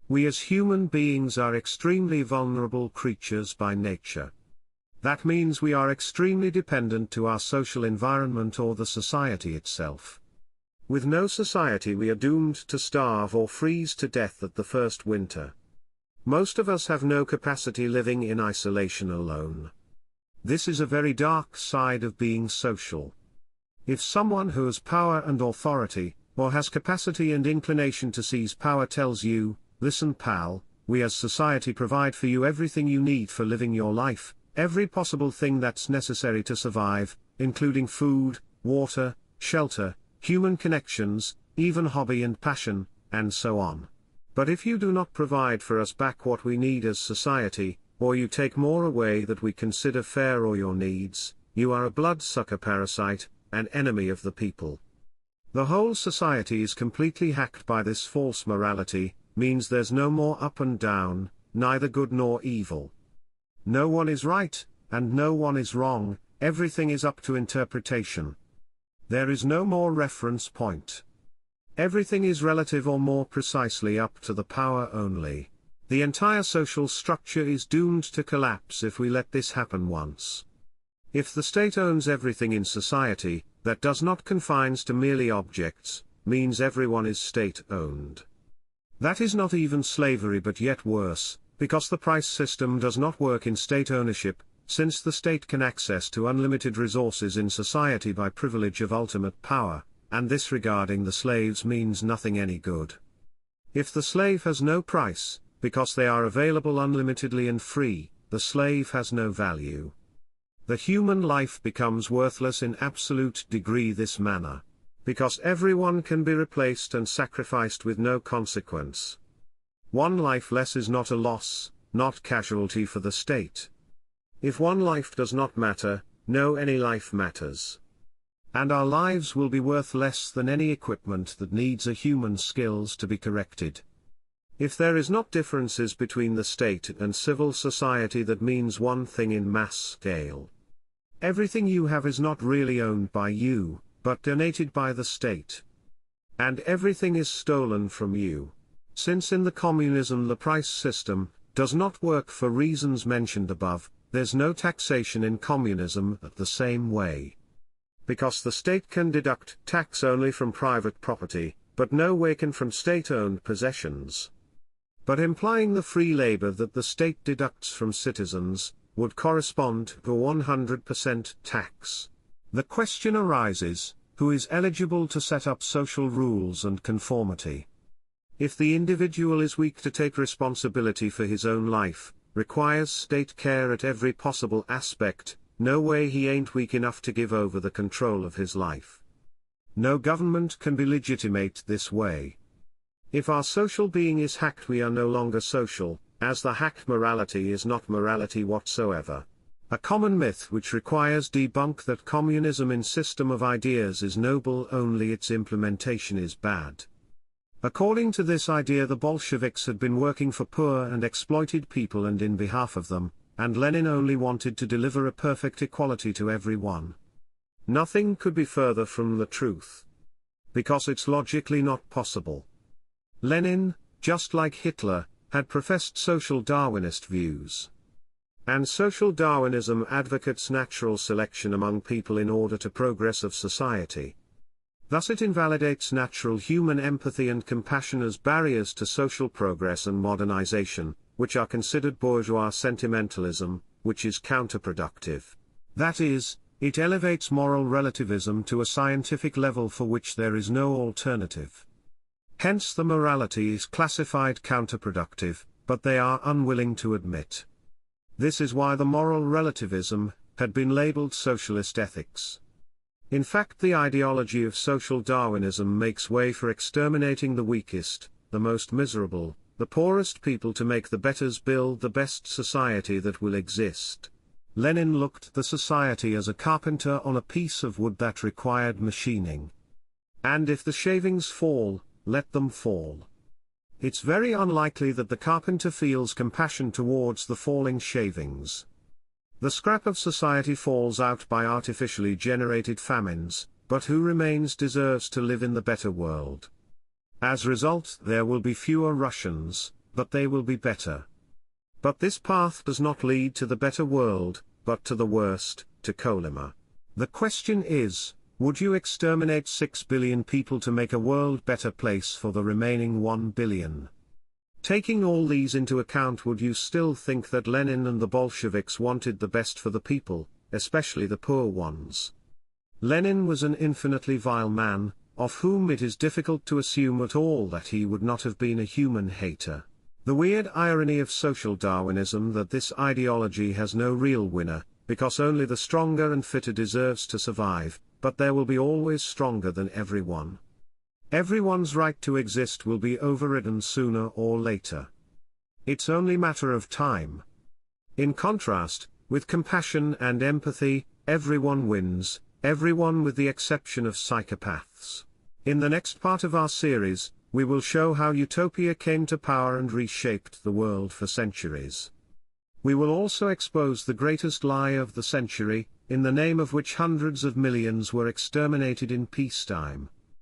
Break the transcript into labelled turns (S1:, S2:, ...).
S1: We as human beings are extremely vulnerable creatures by nature. That means we are extremely dependent to our social environment or the society itself. With no society we are doomed to starve or freeze to death at the first winter. Most of us have no capacity living in isolation alone. This is a very dark side of being social. If someone who has power and authority, or has capacity and inclination to seize power tells you, "Listen pal, we as society provide for you everything you need for living your life, every possible thing that's necessary to survive, including food, water, shelter, human connections, even hobby and passion, and so on. But if you do not provide for us back what we need as society, or you take more away that we consider fair or your needs, you are a bloodsucker parasite, an enemy of the people." The whole society is completely hacked by this false morality, means there's no more up and down, neither good nor evil. No one is right, and no one is wrong, everything is up to interpretation. There is no more reference point. Everything is relative or more precisely up to the power only. The entire social structure is doomed to collapse if we let this happen once. If the state owns everything in society, that does not confines to merely objects, means everyone is state-owned. That is not even slavery but yet worse, because the price system does not work in state ownership, since the state can access to unlimited resources in society by privilege of ultimate power, and this regarding the slaves means nothing any good. If the slave has no price, because they are available unlimitedly and free, the slave has no value. The human life becomes worthless in absolute degree this manner. Because everyone can be replaced and sacrificed with no consequence. One life less is not a loss, not casualty for the state. If one life does not matter, no any life matters. And our lives will be worth less than any equipment that needs a human skills to be corrected. If there is not differences between the state and civil society, that means one thing in mass scale. Everything you have is not really owned by you, but donated by the state. And everything is stolen from you. Since in the communism the price system does not work for reasons mentioned above, there's no taxation in communism at the same way. Because the state can deduct tax only from private property, but no way can from state-owned possessions. But implying the free labor that the state deducts from citizens, would correspond to 100% tax. The question arises, who is eligible to set up social rules and conformity? If the individual is weak to take responsibility for his own life, requires state care at every possible aspect, no way he ain't weak enough to give over the control of his life. No government can be legitimate this way. If our social being is hacked, we are no longer social, as the hacked morality is not morality whatsoever. A common myth which requires debunk that communism in system of ideas is noble, only its implementation is bad. According to this idea, the Bolsheviks had been working for poor and exploited people and in behalf of them, and Lenin only wanted to deliver a perfect equality to everyone. Nothing could be further from the truth. Because it's logically not possible. Lenin, just like Hitler, had professed social Darwinist views. And social Darwinism advocates natural selection among people in order to progress of society. Thus it invalidates natural human empathy and compassion as barriers to social progress and modernization, which are considered bourgeois sentimentalism, which is counterproductive. That is, it elevates moral relativism to a scientific level for which there is no alternative. Hence the morality is classified counterproductive, but they are unwilling to admit. This is why the moral relativism had been labeled socialist ethics. In fact, the ideology of social Darwinism makes way for exterminating the weakest, the most miserable, the poorest people to make the betters build the best society that will exist. Lenin looked at the society as a carpenter on a piece of wood that required machining. And if the shavings fall, let them fall. It's very unlikely that the carpenter feels compassion towards the falling shavings. The scrap of society falls out by artificially generated famines, but who remains deserves to live in the better world. As a result, there will be fewer Russians, but they will be better. But this path does not lead to the better world, but to the worst, to Kolima. The question is, would you exterminate 6 billion people to make a world better place for the remaining 1 billion? Taking all these into account, would you still think that Lenin and the Bolsheviks wanted the best for the people, especially the poor ones? Lenin was an infinitely vile man, of whom it is difficult to assume at all that he would not have been a human hater. The weird irony of social Darwinism that this ideology has no real winner, because only the stronger and fitter deserves to survive, but there will be always stronger than everyone. Everyone's right to exist will be overridden sooner or later. It's only matter of time. In contrast, with compassion and empathy, everyone wins, everyone with the exception of psychopaths. In the next part of our series, we will show how utopia came to power and reshaped the world for centuries. We will also expose the greatest lie of the century, in the name of which hundreds of millions were exterminated in peacetime.